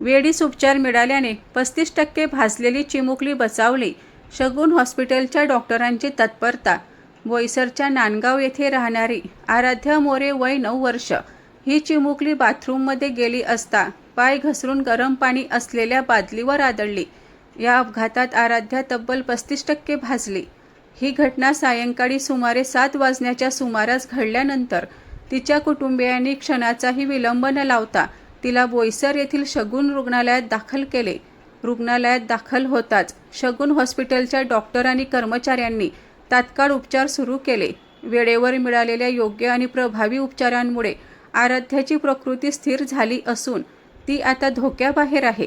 वेळीच उपचार मिळाल्याने 35% भाजलेली चिमुकली बचावली. शगुन हॉस्पिटलच्या डॉक्टरांची तत्परता. बोईसरच्या नांदगाव येथे राहणारी आराध्या मोरे वय 9 वर्ष ही चिमुकली बाथरूममध्ये गेली असता पाय घसरून गरम पाणी असलेल्या बादलीवर आदळली. या अपघातात आराध्या तब्बल 35% भाजली. ही घटना सायंकाळी सुमारे 7 वाजण्याच्या सुमारास घडल्यानंतर तिच्या कुटुंबियांनी क्षणाचाही विलंब न लावता तिला बोईसर येथील शगुन रुग्णालयात दाखल केले. रुग्णालयात दाखल होताच शगुन हॉस्पिटलच्या डॉक्टर आणि कर्मचाऱ्यांनी तात्काळ उपचार सुरू केले. वेळेवर मिळालेल्या योग्य आणि प्रभावी उपचारांमुळे आराध्याची प्रकृती स्थिर झाली असून ती आता धोक्याबाहेर आहे.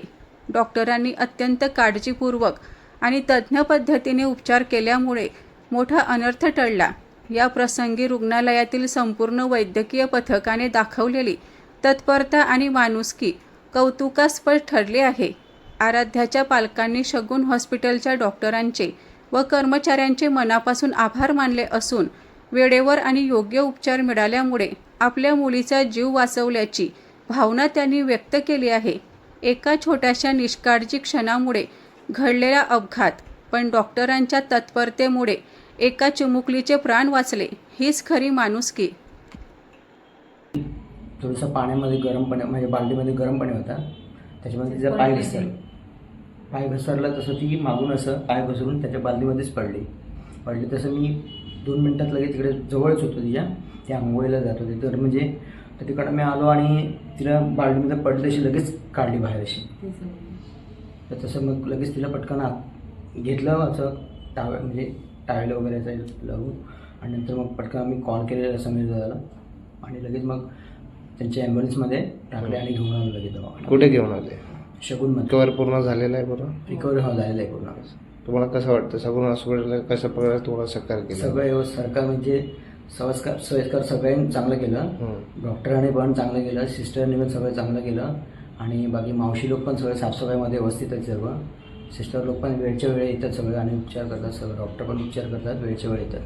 डॉक्टरांनी अत्यंत काळजीपूर्वक आणि तज्ज्ञ पद्धतीने उपचार केल्यामुळे मोठा अनर्थ टळला. या प्रसंगी रुग्णालयातील संपूर्ण वैद्यकीय पथकाने दाखवलेली तत्परता आणि माणुसकी कौतुकास्पद ठरले आहे. आराध्याच्या पालकांनी शगुन हॉस्पिटलच्या डॉक्टरांचे व कर्मचाऱ्यांचे मनापासून आभार मानले असून वेळेवर आणि योग्य उपचार मिळाल्यामुळे आपल्या मुलीचा जीव वाचवल्याची भावना त्यांनी व्यक्त केली आहे. एका छोट्याशा निष्काळजी क्षणामुळे घडलेला अपघात, पण डॉक्टरांच्या तत्परतेमुळे एका चिमुकलीचे प्राण वाचले, हीच खरी माणुसकी. थोडंसं पाण्यामध्ये गरम पाणी म्हणजे बालदीमध्ये गरम पाणी होता, त्याच्यामध्ये तिचा पाय घसरला. तसं ती मागून असं पाय घसरून त्याच्या बालदीमध्येच पडली. तसं मी 2 मिनटात लगेच तिकडे जवळच होतो त्या आंघोळीला जात होते. तर तिकडं मी आलो आणि तिला बालदीमध्ये पडली अशी लगेच काढली बाहेर अशी. तर तसं मग लगेच तिला पटकन आत घेतलं असं टावेल वगैरे असं लावून, आणि नंतर मग पटकन आम्ही कॉल केलेला समीर दादाला आणि लगेच मग त्यांच्या ॲम्ब्युलन्समध्ये टाकले आणि घेऊन आलो लगेच दवाखान्यात. कुठे घेऊन आले? शगुनमध्ये. रिकवर पूर्ण झालेला आहे? पूर्ण रिकव्हरी झालेलं आहे पूर्ण. तुम्हाला कसं वाटतं शगुन हॉस्पिटलला कशा प्रकारे तुम्हाला सहकार्य केलं? सगळं सरकार म्हणजे सोयीस्कर सगळ्यांनी चांगलं केलं. डॉक्टरांनी पण चांगलं केलं, सिस्टरने पण सगळं चांगलं केलं, आणि बाकी मावशी लोक पण सगळे साफसफाईमध्ये व्यवस्थित आहेत सर्व. सिस्टर लोक पण वेळच्या वेळी येतात सगळे आणि उपचार करतात. सगळं डॉक्टर पण उपचार करतात, वेळच्या वेळी येतात.